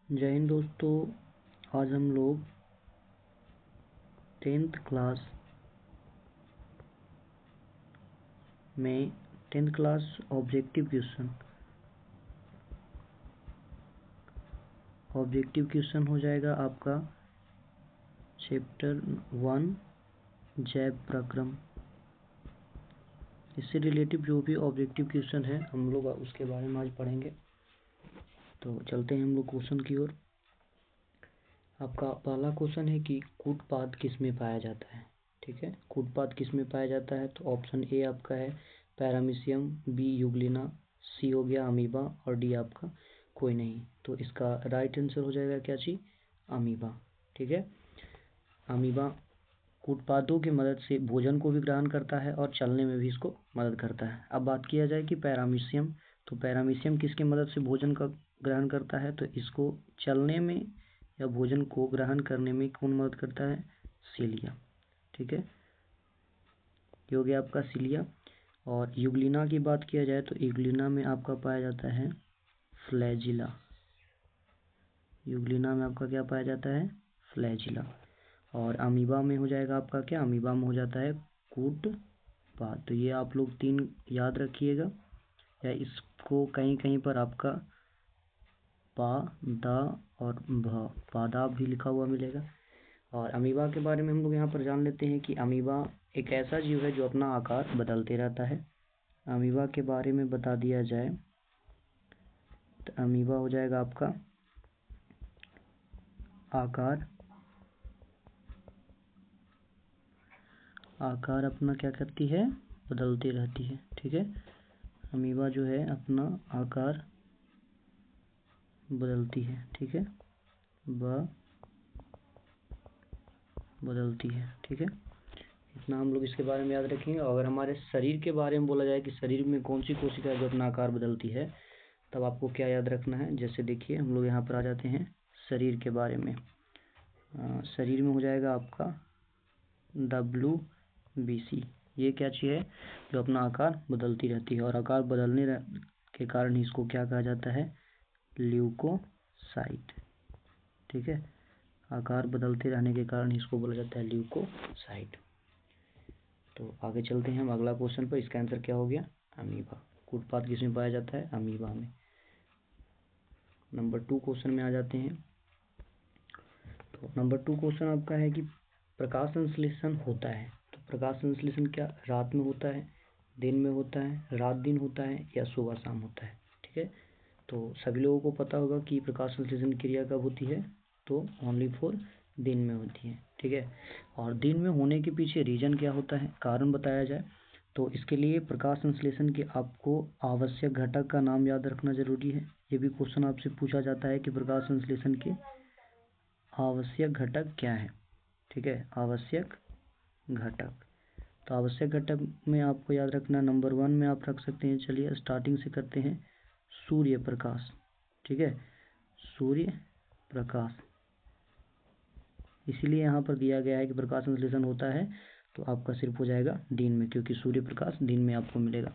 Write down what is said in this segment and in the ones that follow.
जय हिंद दोस्तों। आज हम लोग 10th क्लास में 10th क्लास ऑब्जेक्टिव क्वेश्चन हो जाएगा आपका चैप्टर 1 जैव प्रक्रम। इससे रिलेटिव जो भी ऑब्जेक्टिव क्वेश्चन है हम लोग उसके बारे में आज पढ़ेंगे। तो चलते हैं हम लोग क्वेश्चन की ओर। आपका पहला क्वेश्चन है कि कूटपाद किस में पाया जाता है। ठीक है, कूटपाद किस में पाया जाता है? तो ऑप्शन ए आपका है पैरामीशियम, बी यूग्लिना, सी हो गया अमीबा और डी आपका कोई नहीं। तो इसका राइट आंसर हो जाएगा क्या चीज? अमीबा। ठीक है, अमीबा कूटपादों की मदद से भोजन को भी ग्रहण करता है और चलने में भी इसको मदद करता है। अब बात किया जाए कि पैरामीशियम, तो पैरामीशियम किसकी मदद से भोजन का ग्रहण करता है? तो इसको चलने में या भोजन को ग्रहण करने में कौन मदद करता है? सीलिया। ठीक है, ये हो गया आपका सीलिया। और यूग्लिना की बात किया जाए तो यूग्लिना में आपका पाया जाता है फ्लैजिला। यूग्लिना में आपका क्या पाया जाता है? फ्लैजिला। और अमीबा में हो जाएगा आपका क्या? अमीबा में हो जाता है कूटपाद। तो ये आप लोग 3 याद रखिएगा, या इसको कहीं कहीं पर आपका पा, दा और भ, पादाब भी लिखा हुआ मिलेगा। और अमीबा के बारे में हम लोग यहाँ पर जान लेते हैं कि अमीबा एक ऐसा जीव है जो अपना आकार बदलते रहता है। अमीबा के बारे में बता दिया जाए तो अमीबा हो जाएगा आपका आकार अपना क्या करती है? बदलती रहती है। ठीक है, अमीबा जो है अपना आकार बदलती है। ठीक है, बदलती है। ठीक है, इतना हम लोग इसके बारे में याद रखेंगे। और अगर हमारे शरीर के बारे में बोला जाए कि शरीर में कौन सी कोशिका है जो अपना आकार बदलती है, तब आपको क्या याद रखना है? जैसे देखिए हम लोग यहाँ पर आ जाते हैं शरीर के बारे में। शरीर में हो जाएगा आपका WBC। ये क्या चीज़ है? जो अपना आकार बदलती रहती है, और आकार बदलने के कारण इसको क्या कहा जाता है? ल्यूकोसाइट। ठीक है, आकार बदलते रहने के कारण इसको बोला जाता है ल्यूकोसाइट। तो आगे चलते हैं हम अगला क्वेश्चन पर। इसका आंसर क्या हो गया? अमीबा। कूटपाद किस में पाया जाता है? अमीबा में। नंबर 2 क्वेश्चन में आ जाते हैं। तो नंबर 2 क्वेश्चन आपका है कि प्रकाश संश्लेषण होता है। तो प्रकाश संश्लेषण क्या रात में होता है, दिन में होता है, रात दिन होता है, या सुबह शाम होता है? ठीक है, तो सभी लोगों को पता होगा कि प्रकाश संश्लेषण क्रिया कब होती है? तो ओनली फॉर दिन में होती है। ठीक है, और दिन में होने के पीछे रीजन क्या होता है, कारण बताया जाए तो इसके लिए प्रकाश संश्लेषण के आपको आवश्यक घटक का नाम याद रखना जरूरी है। ये भी क्वेश्चन आपसे पूछा जाता है कि प्रकाश संश्लेषण के आवश्यक घटक क्या है। ठीक है, आवश्यक घटक। तो आवश्यक घटक में आपको याद रखना नंबर 1 में आप रख सकते हैं। चलिए स्टार्टिंग से करते हैं। सूर्य प्रकाश। ठीक है, सूर्य प्रकाश, इसीलिए यहाँ पर दिया गया है कि प्रकाश संश्लेषण होता है तो आपका सिर्फ हो जाएगा दिन में, क्योंकि सूर्य प्रकाश दिन में आपको मिलेगा।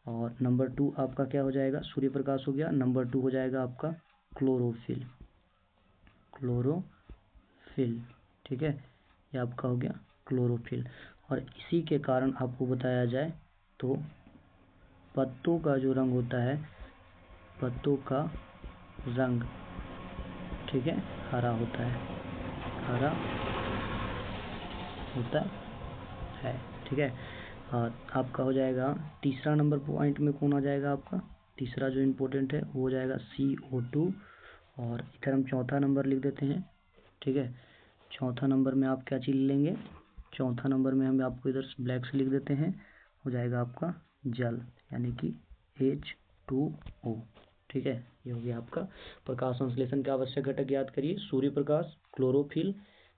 और नंबर 2 आपका क्या हो जाएगा? सूर्य प्रकाश हो गया। नंबर 2 हो जाएगा आपका क्लोरोफिल। ठीक है, ये आपका हो गया क्लोरोफिल। और इसी के कारण आपको बताया जाए तो पत्तों का जो रंग होता है, पत्तों का रंग, ठीक है, हरा होता है, हरा होता है। ठीक है, और आपका हो जाएगा तीसरा नंबर पॉइंट में कौन आ जाएगा? आपका तीसरा जो इम्पोर्टेंट है वो हो जाएगा CO2। और इधर हम चौथा नंबर लिख देते हैं। ठीक है, चौथा नंबर में आप क्या चीज़ लेंगे? चौथा नंबर में हम आपको इधर ब्लैक से लिख देते हैं, हो जाएगा आपका जल, यानी कि H2O। ठीक है, ये हो गया आपका प्रकाश संश्लेषण का आवश्यक घटक। याद करिए, सूर्य प्रकाश, क्लोरोफिल,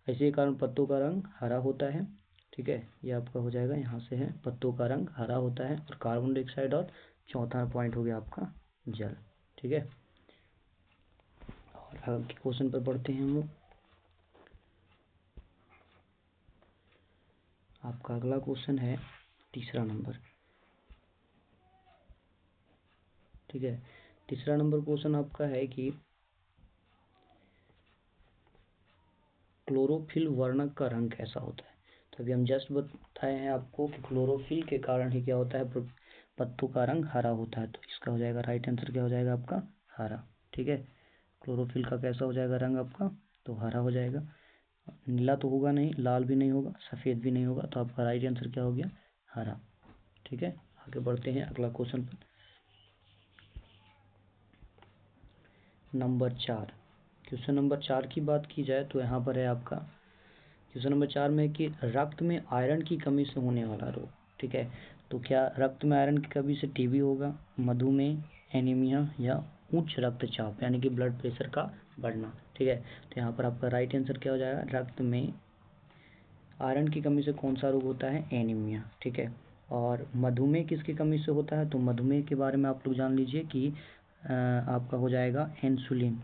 ऐसे के कारण पत्तों का रंग हरा होता है। ठीक है, ये आपका हो जाएगा, यहाँ से है, पत्तों का रंग हरा होता है, और कार्बन डाइऑक्साइड, और चौथा पॉइंट हो गया आपका जल। ठीक है, और आगे क्वेश्चन पर पढ़ते हैं हम लोग। आपका अगला क्वेश्चन है तीसरा नंबर। ठीक है, तीसरा नंबर क्वेश्चन आपका है कि क्लोरोफिल वर्णक का रंग कैसा होता है। तो अभी हम जस्ट बताए हैं आपको कि क्लोरोफिल के कारण ही क्या होता है, पत्तों का रंग हरा होता है। तो इसका हो जाएगा राइट आंसर क्या हो जाएगा आपका, हरा। ठीक है, क्लोरोफिल का कैसा हो जाएगा रंग आपका, तो हरा हो जाएगा। नीला तो होगा नहीं, लाल भी नहीं होगा, सफ़ेद भी नहीं होगा, तो आपका राइट आंसर क्या हो गया, हरा। ठीक है, आगे बढ़ते हैं अगला क्वेश्चन पर। नंबर 4, क्वेश्चन नंबर 4 की बात की जाए तो यहाँ पर है आपका क्वेश्चन नंबर 4 में कि रक्त में आयरन की कमी से होने वाला रोग। ठीक है, तो क्या रक्त में आयरन की कमी से टीबी होगा, मधुमेह, एनीमिया या उच्च रक्तचाप यानी कि ब्लड प्रेशर का बढ़ना। ठीक है, तो यहाँ पर आपका राइट आंसर क्या हो जाएगा, रक्त में आयरन की कमी से कौन सा रोग होता है, एनीमिया। ठीक है, और मधुमेह किसकी कमी से होता है, तो मधुमेह के बारे में आप लोग जान लीजिए कि आपका हो जाएगा इंसुलिन।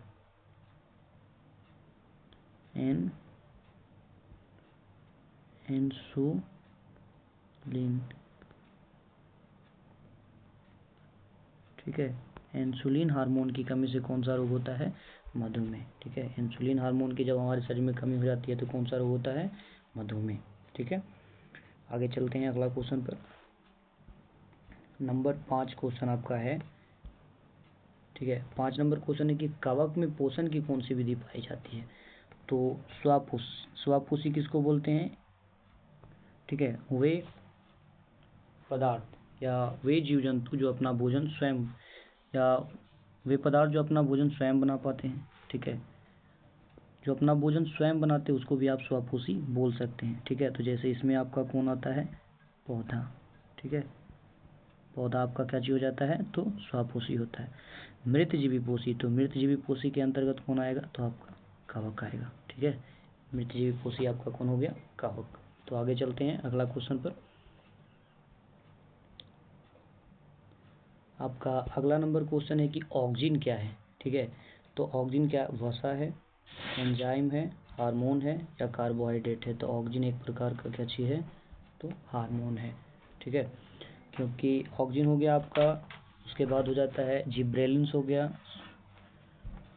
इंसुलिन। ठीक है, इंसुलिन हार्मोन की कमी से कौन सा रोग होता है, मधुमेह। ठीक है, इंसुलिन हार्मोन की जब हमारे शरीर में कमी हो जाती है तो कौन सा रोग होता है, मधुमेह। ठीक है, आगे चलते हैं अगला क्वेश्चन पर। नंबर 5 क्वेश्चन आपका है। ठीक है, 5 नंबर क्वेश्चन है कि कवक में पोषण की कौन सी विधि पाई जाती है। तो स्वापोषी किसको बोलते हैं। ठीक है, वे पदार्थ या वे जीव जंतु जो अपना भोजन स्वयं या वे पदार्थ जो अपना भोजन स्वयं बना पाते हैं। ठीक है, जो अपना भोजन स्वयं बनाते हैं उसको भी आप स्वापोषी बोल सकते हैं। ठीक है, तो जैसे इसमें आपका कौन आता है, पौधा। ठीक है, पौधा आपका क्या चीज हो जाता है, तो स्वापोषी होता है। मृतजीवी पोषी, तो मृतजीवी पोषी के अंतर्गत कौन आएगा, तो आपका कवक आएगा। ठीक है, मृतजीवी पोषी आपका कौन हो गया, कवक। तो आगे चलते हैं अगला क्वेश्चन पर। आपका अगला नंबर क्वेश्चन है कि ऑक्सीजन क्या है। ठीक है, तो ऑक्सीजन क्या, वसा है, एंजाइम है, हार्मोन है या कार्बोहाइड्रेट है। तो ऑक्सीजन एक प्रकार का क्या चीज़ है, तो हार्मोन है। ठीक है, क्योंकि ऑक्सीजन हो गया आपका, उसके बाद हो जाता है जिब्रेलिन्स हो गया,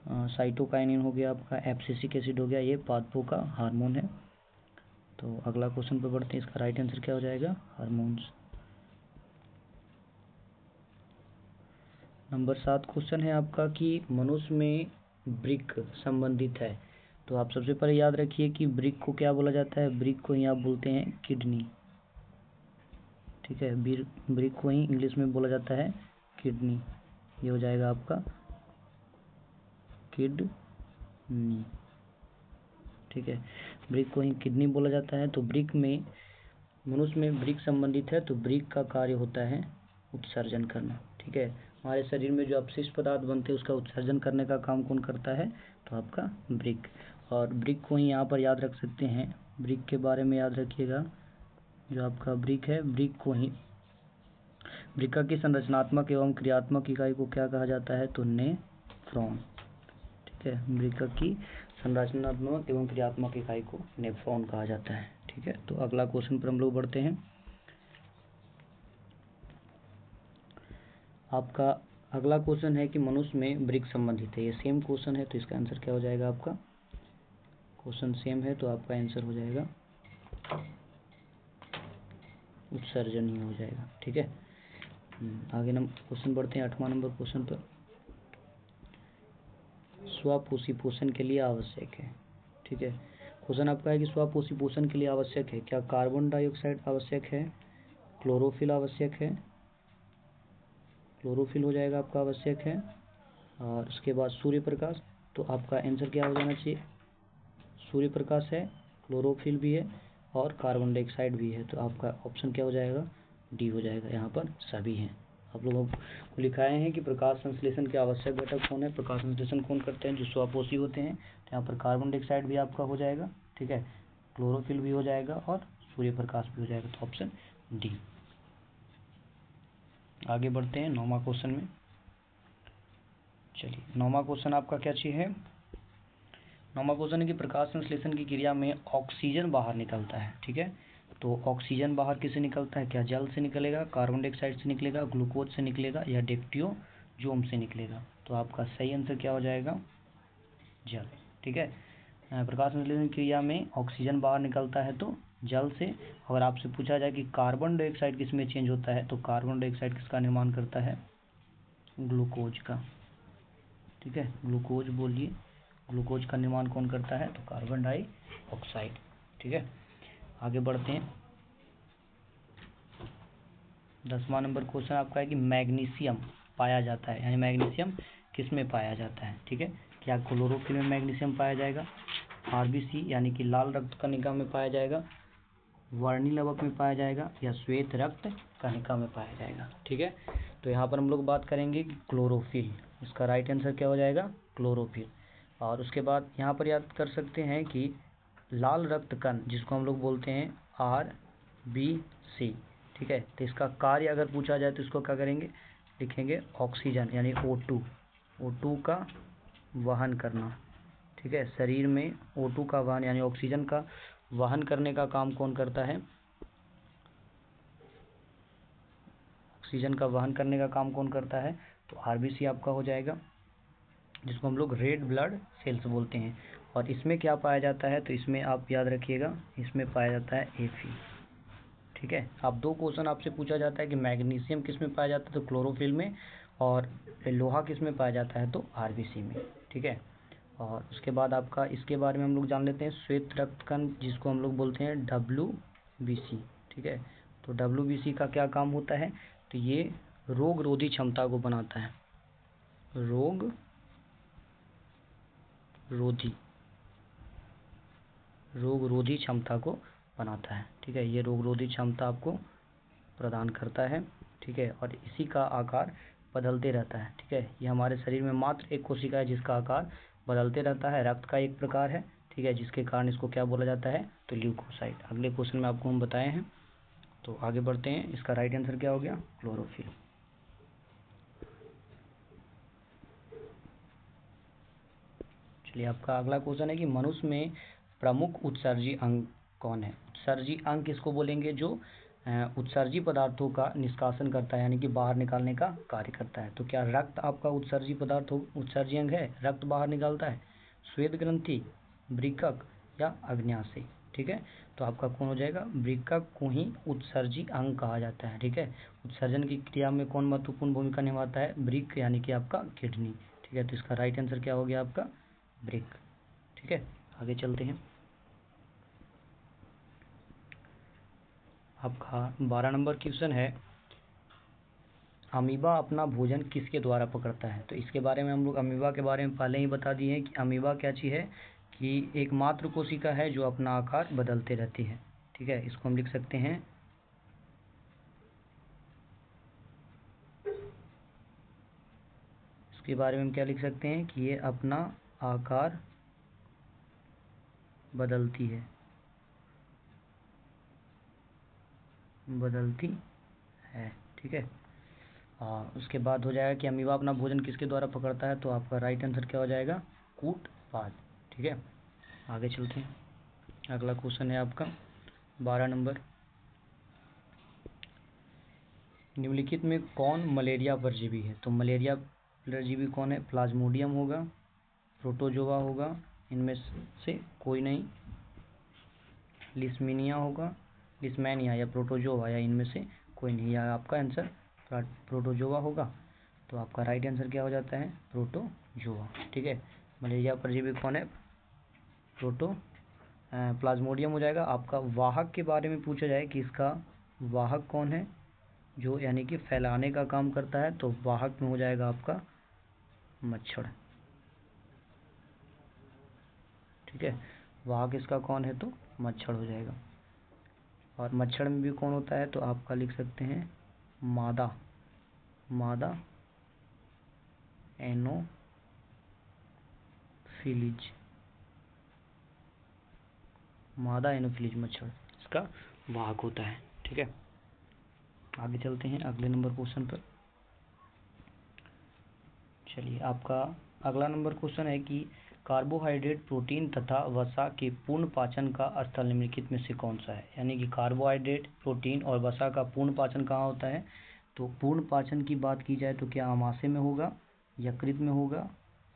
साइटोकाइनिन हो गया आपका, एब्सिसिक एसिड हो गया, ये पादपों का हार्मोन है। तो अगला क्वेश्चन पर बढ़ते हैं, इसका राइट आंसर क्या हो जाएगा, हार्मोन्स। नंबर 7 क्वेश्चन है आपका कि मनुष्य में वृक्क संबंधित है। तो आप सबसे पहले याद रखिए कि वृक्क को क्या बोला जाता है, वृक्क को ही आप बोलते हैं किडनी। ठीक है, वृक्क को ही इंग्लिश में बोला जाता है किडनी। ये हो जाएगा आपका किडनी। ठीक है, वृक्क को ही किडनी बोला जाता है। तो वृक्क में, मनुष्य में वृक्क संबंधित है, तो वृक्क का कार्य होता है उत्सर्जन करना। ठीक है, हमारे शरीर में जो अपशिष्ट पदार्थ बनते हैं उसका उत्सर्जन करने का काम कौन करता है, तो आपका वृक्क। और वृक्क को ही यहाँ पर याद रख सकते हैं, वृक्क के बारे में याद रखिएगा, जो आपका वृक्क है, वृक्क को ही, वृक्क की संरचनात्मक एवं क्रियात्मक इकाई को क्या कहा जाता है, तो नेफ्रॉन। ठीक है, वृक्क की संरचनात्मक एवं क्रियात्मक इकाई को नेफ्रॉन कहा जाता है। ठीक है, तो अगला क्वेश्चन पर हम लोग बढ़ते हैं। आपका अगला क्वेश्चन है कि मनुष्य में वृक्क संबंधित है। ये सेम क्वेश्चन है, तो इसका आंसर क्या हो जाएगा, आपका क्वेश्चन सेम है तो आपका आंसर हो जाएगा उत्सर्जन ही हो जाएगा। ठीक है, आगे क्वेश्चन बढ़ते हैं 8वां नंबर क्वेश्चन पर। स्वापोषी पोषण के लिए आवश्यक है। ठीक है, क्वेश्चन आपका है कि स्वापोषी पोषण के लिए आवश्यक है, क्या कार्बन डाइऑक्साइड आवश्यक है, क्लोरोफिल आवश्यक है, क्लोरोफिल हो जाएगा आपका आवश्यक है, और उसके बाद सूर्य प्रकाश। तो आपका आंसर क्या हो जाना चाहिए, सूर्य प्रकाश है, क्लोरोफिल भी है और कार्बन डाइऑक्साइड भी है। तो आपका ऑप्शन क्या हो जाएगा, डी हो जाएगा। यहाँ पर सभी हैं। आप लोगों को लिखाए हैं कि प्रकाश संश्लेषण के आवश्यक घटक कौन है, प्रकाश संश्लेषण कौन करते हैं, जो स्वापोषी होते हैं। तो यहाँ पर कार्बन डाइऑक्साइड भी आपका हो जाएगा। ठीक है, क्लोरोफिल भी हो जाएगा और सूर्य प्रकाश भी हो जाएगा। तो ऑप्शन डी। आगे बढ़ते हैं 9वां क्वेश्चन में। चलिए, 9वां क्वेश्चन आपका क्या चीज़ है, 9वां क्वेश्चन है कि प्रकाश संश्लेषण की क्रिया में ऑक्सीजन बाहर निकलता है। ठीक है, तो ऑक्सीजन बाहर किससे निकलता है, क्या जल से निकलेगा, कार्बन डाइऑक्साइड से निकलेगा, ग्लूकोज से निकलेगा या डेक्टियोजोम से निकलेगा। तो आपका सही आंसर क्या हो जाएगा, जल। ठीक है, प्रकाश संश्लेषण क्रिया में ऑक्सीजन बाहर निकलता है तो जल से। अगर आपसे पूछा जाए कि कार्बन डाइऑक्साइड किस में चेंज होता है तो कार्बन डाइऑक्साइड किसका निर्माण करता है, ग्लूकोज का। ठीक है, ग्लूकोज बोलिए, ग्लूकोज का निर्माण कौन करता है तो कार्बन डाइऑक्साइड। ठीक है, आगे बढ़ते हैं। 10वां नंबर क्वेश्चन आपका है कि मैग्नीशियम पाया जाता है, यानी मैग्नीशियम किस में पाया जाता है। ठीक है, क्या क्लोरोफिल में मैग्नीशियम पाया जाएगा, आरबीसी यानी कि लाल रक्त कणिका में पाया जाएगा, वर्णी लवक में पाया जाएगा, या श्वेत रक्त कणिका में पाया जाएगा। ठीक है, तो यहाँ पर हम लोग बात करेंगे कि क्लोरोफिल, इसका राइट आंसर क्या हो जाएगा, क्लोरोफिल। और उसके बाद यहाँ पर याद कर सकते हैं कि लाल रक्त कण जिसको हम लोग बोलते हैं आरबीसी। ठीक है, तो इसका कार्य अगर पूछा जाए तो इसको क्या करेंगे, लिखेंगे ऑक्सीजन यानी O2 का वहन करना। ठीक है, शरीर में O2 का वहन यानी ऑक्सीजन का वहन करने का काम कौन करता है, ऑक्सीजन का वहन करने का काम कौन करता है तो आरबीसी आपका हो जाएगा, जिसको हम लोग रेड ब्लड सेल्स बोलते हैं। और इसमें क्या पाया जाता है तो इसमें आप याद रखिएगा, इसमें पाया जाता है Fe। ठीक है, अब दो क्वेश्चन आपसे पूछा जाता है कि मैग्नीशियम किस में पाया जाता है तो क्लोरोफिल में, और लोहा किस में पाया जाता है तो आरबीसी में। ठीक है, और उसके बाद आपका इसके बारे में हम लोग जान लेते हैं, श्वेत रक्त कण जिसको हम लोग बोलते हैं WBC। ठीक है, तो WBC का क्या काम होता है तो ये रोग रोधी क्षमता को बनाता है, रोग रोधी क्षमता को बनाता है। ठीक है, ये रोग रोधी क्षमता आपको प्रदान करता है। ठीक है, और इसी का आकार बदलते रहता है। ठीक है, ये हमारे शरीर में मात्र एक कोशिका है जिसका आकार बदलते रहता है, रक्त का एक प्रकार है। ठीक है, जिसके कारण इसको क्या बोला जाता है तो ल्यूकोसाइट। अगले क्वेश्चन में आपको हम बताए हैं, तो आगे बढ़ते हैं। इसका राइट आंसर क्या हो गया, क्लोरोफिल। चलिए, आपका अगला क्वेश्चन है कि मनुष्य में प्रमुख उत्सर्जी अंग कौन है। उत्सर्जी अंग किसको बोलेंगे, जो उत्सर्जी पदार्थों का निष्कासन करता है, यानी कि बाहर निकालने का कार्य करता है। तो क्या रक्त आपका उत्सर्जी पदार्थ उत्सर्जी अंग है, रक्त बाहर निकालता है, श्वेत ग्रंथि, वृक्क या अग्न्याशय। ठीक है, तो आपका कौन हो जाएगा, वृक्क को ही उत्सर्जी अंग कहा जाता है। ठीक है, उत्सर्जन की क्रिया में कौन महत्वपूर्ण भूमिका निभाता है, वृक्क यानी कि आपका किडनी। ठीक है, तो इसका राइट आंसर क्या हो गया आपका, वृक्क। ठीक है, आगे चलते हैं। आपका 12 नंबर क्वेश्चन है, अमीबा अपना भोजन किसके द्वारा पकड़ता है। तो इसके बारे में हम लोग अमीबा के बारे में पहले ही बता दिए हैं कि अमीबा क्या चीज़ है कि एक मात्र कोशिका है जो अपना आकार बदलते रहती है। ठीक है, इसको हम लिख सकते हैं इसके बारे में हम क्या लिख सकते हैं कि ये अपना आकार बदलती है, ठीक है, उसके बाद हो जाएगा कि अमीबा अपना भोजन किसके द्वारा पकड़ता है, तो आपका राइट आंसर क्या हो जाएगा, कूटपाद। ठीक है, आगे चलते हैं। अगला क्वेश्चन है आपका 12 नंबर, निम्नलिखित में कौन मलेरिया परजीवी है। तो मलेरिया परजीवी कौन है, प्लाज्मोडियम होगा, प्रोटोजोआ होगा, इनमें से कोई नहीं, लिस्मीनिया होगा, लिस्मैनिया या प्रोटोजोआ, या इनमें से कोई नहीं, या आपका आंसर प्रोटोजोआ होगा। तो आपका राइट आंसर क्या हो जाता है, प्रोटोजोआ। ठीक है, मलेरिया परजीवी कौन है, प्लाज्मोडियम हो जाएगा। आपका वाहक के बारे में पूछा जाए कि इसका वाहक कौन है, जो यानी कि फैलाने का काम करता है, तो वाहक में हो जाएगा आपका मच्छर। ठीक है, वाहक इसका कौन है तो मच्छर हो जाएगा। और मच्छर में भी कौन होता है तो आपका लिख सकते हैं मादा एनोफिलीज मच्छर इसका वाहक होता है। ठीक है, आगे चलते हैं अगले नंबर क्वेश्चन पर। चलिए, आपका अगला नंबर क्वेश्चन है कि कार्बोहाइड्रेट, प्रोटीन तथा वसा के पूर्ण पाचन का स्थल निम्नलिखित में से कौन सा है। यानी कि कार्बोहाइड्रेट, प्रोटीन और वसा का पूर्ण पाचन कहाँ होता है, तो पूर्ण पाचन की बात की जाए तो क्या आमाशय में होगा, यकृत में होगा,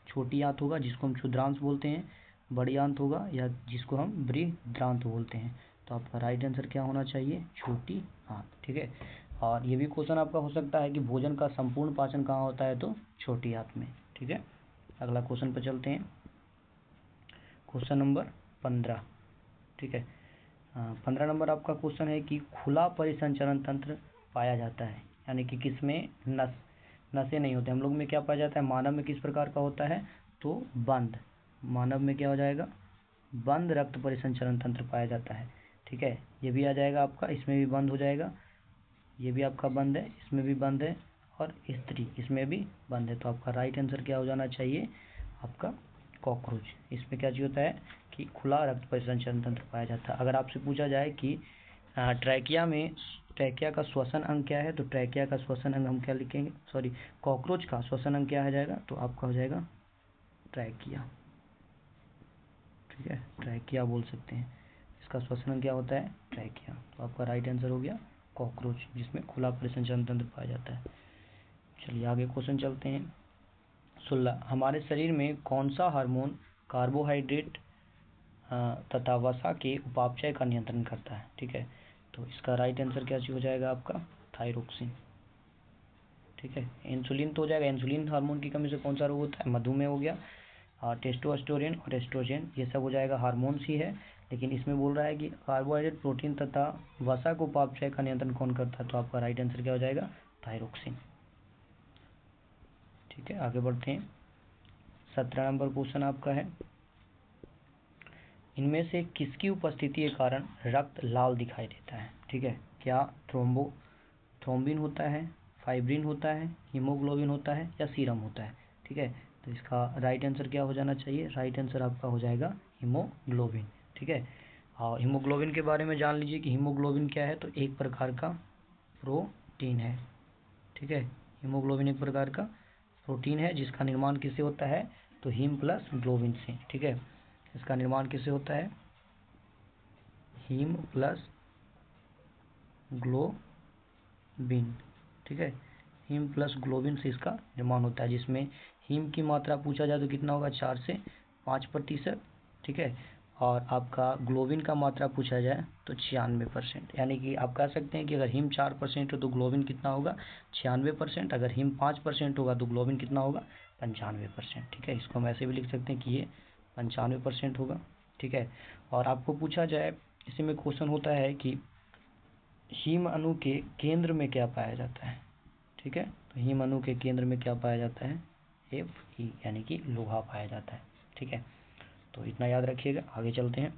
छोटी आंत होगा जिसको हम क्षुद्रांश बोलते हैं, बड़ी आंत होगा या जिसको हम बृहदांत बोलते हैं। तो आपका राइट आंसर क्या होना चाहिए, छोटी आंत। ठीक है, और ये भी क्वेश्चन आपका हो सकता है कि भोजन का संपूर्ण पाचन कहाँ होता है, तो छोटी आंत में। ठीक है, अगला क्वेश्चन पर चलते हैं, क्वेश्चन नंबर 15। ठीक है, 15 नंबर आपका क्वेश्चन है कि खुला परिसंचरण तंत्र पाया जाता है, यानी कि किसमें नसें नहीं होते। हम लोग में क्या पाया जाता है, मानव में किस प्रकार का होता है, तो बंद। मानव में क्या हो जाएगा, बंद रक्त परिसंचरण तंत्र पाया जाता है। ठीक है, ये भी आ जाएगा आपका, इसमें भी बंद हो जाएगा, ये भी आपका बंद है, इसमें भी बंद है, और स्त्री इसमें भी बंद है। तो आपका राइट आंसर क्या हो जाना चाहिए, आपका कॉकरोच। इसमें क्या चीज़ होता है कि खुला रक्त परिसंचरण तंत्र पाया जाता है। अगर आपसे पूछा जाए कि ट्रैकिया का श्वसन अंग क्या है, तो ट्रैकिया का श्वसन अंग हम क्या लिखेंगे, सॉरी, कॉकरोच का श्वसन अंग क्या हो जाएगा, तो आपका हो जाएगा ट्रैकिया। ठीक है, ट्रैकिया बोल सकते हैं, इसका श्वसन अंग क्या होता है, ट्रैकिया। तो आपका राइट आंसर हो गया कॉकरोच, जिसमें खुला परिसंचरण तंत्र पाया जाता है। चलिए आगे क्वेश्चन चलते हैं। 16, हमारे शरीर में कौन सा हार्मोन कार्बोहाइड्रेट तथा वसा के उपापचय का नियंत्रण करता है। ठीक है, तो इसका राइट आंसर क्या हो जाएगा, आपका थायरोक्सिन। ठीक है, इंसुलिन तो हो जाएगा, इंसुलिन हार्मोन की कमी से कौन सा रोग होता है, मधुमेह हो गया। टेस्टोस्टेरोन और एस्ट्रोजन ये सब हो जाएगा, हार्मोन्स ही है। लेकिन इसमें बोल रहा है कि कार्बोहाइड्रेट, प्रोटीन तथा वसा को उपापचय का नियंत्रण कौन करता है, तो आपका राइट आंसर क्या हो जाएगा, थायरोक्सिन। ठीक है, आगे बढ़ते हैं। 17 नंबर क्वेश्चन आपका है, इनमें से किसकी उपस्थिति के कारण रक्त लाल दिखाई देता है। ठीक है, क्या थ्रोम्बिन होता है, फाइब्रिन होता है, हीमोग्लोबिन होता है, या सीरम होता है। ठीक है, तो इसका राइट आंसर क्या हो जाना चाहिए, राइट आंसर आपका हो जाएगा हीमोग्लोबिन। ठीक है, और हीमोग्लोबिन के बारे में जान लीजिए कि हीमोग्लोबिन क्या है, तो एक प्रकार का प्रोटीन है। ठीक है, हीमोग्लोबिन एक प्रकार का प्रोटीन है, जिसका निर्माण किससे होता है, तो हीम प्लस ग्लोबिन से। ठीक है, इसका निर्माण किससे होता है, हीम प्लस ग्लोबिन। ठीक है, हीम प्लस ग्लोबिन से इसका निर्माण होता है, जिसमें हीम की मात्रा पूछा जाए तो कितना होगा, 4 से 5%। ठीक है, और आपका ग्लोबिन का मात्रा पूछा जाए तो 96%। यानी कि आप कह सकते हैं कि अगर हीम 4% हो तो ग्लोबिन कितना होगा, 96%। अगर हीम 5% होगा तो ग्लोबिन कितना होगा, 95%। ठीक है, इसको हम ऐसे भी लिख सकते हैं कि ये 95% होगा। ठीक है, और आपको पूछा जाए, इसी में क्वेश्चन होता है कि हीम अणु के केंद्र में क्या पाया जाता है। ठीक है, तो हीम अणु के केंद्र में क्या पाया जाता है, Fe, यानी कि लोहा पाया जाता है। ठीक है, तो इतना याद रखिएगा, आगे चलते हैं।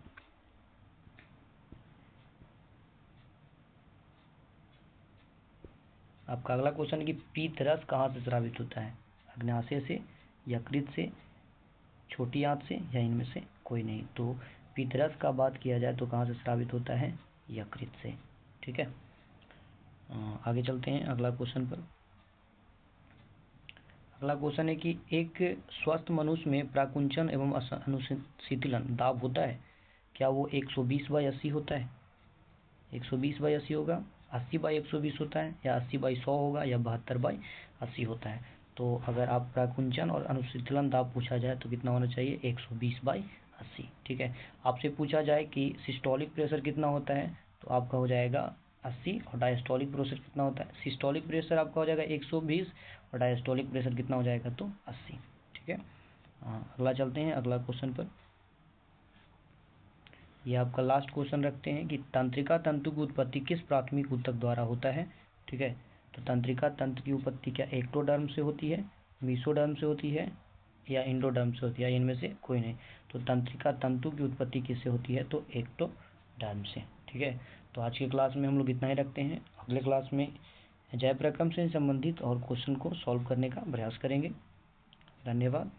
आपका अगला क्वेश्चन है कि पीत रस कहाँ से स्रावित होता है, अग्न्याशय से, यकृत से, छोटी आंत से, या इनमें से कोई नहीं। तो पीत रस का बात किया जाए तो कहाँ से स्रावित होता है, यकृत से। ठीक है, आगे चलते हैं अगला क्वेश्चन पर। अगला क्वेश्चन है कि एक स्वस्थ मनुष्य में प्राकुंचन एवं अनुशीतलन दाब होता है, क्या वो 120/80 होता है, 120/80 होगा, 80/120 होता है, या 80/100 होगा, या 72/80 होता है। तो अगर आप प्राकुंचन और अनुशीतलन दाब पूछा जाए तो कितना होना चाहिए, 120/80। ठीक है, आपसे पूछा जाए कि सिस्टोलिक प्रेशर कितना होता है, तो आपका हो जाएगा 80, और डायस्टोलिक प्रेशर कितना होता है, सिस्टोलिक प्रेशर आपका हो जाएगा 120, और डायस्टोलिक प्रेशर कितना हो जाएगा, तो 80। ठीक है, अगला चलते हैं अगला क्वेश्चन पर। ये आपका लास्ट क्वेश्चन रखते हैं कि तंत्रिका तंतु की उत्पत्ति किस प्राथमिक ऊतक द्वारा होता है। ठीक है, तो तंत्रिका तंत्र की उत्पत्ति क्या एक्टोडर्म से होती है, मीसोडर्म से होती है, या इंडोडर्म से होती है, इनमें से कोई नहीं। तो तंत्रिका तंतु की उत्पत्ति किससे होती है, तो एक्टोडर्म से। ठीक है, तो आज की क्लास में हम लोग इतना ही रखते हैं। अगले क्लास में जैव प्रक्रम से संबंधित और क्वेश्चन को सॉल्व करने का प्रयास करेंगे। धन्यवाद।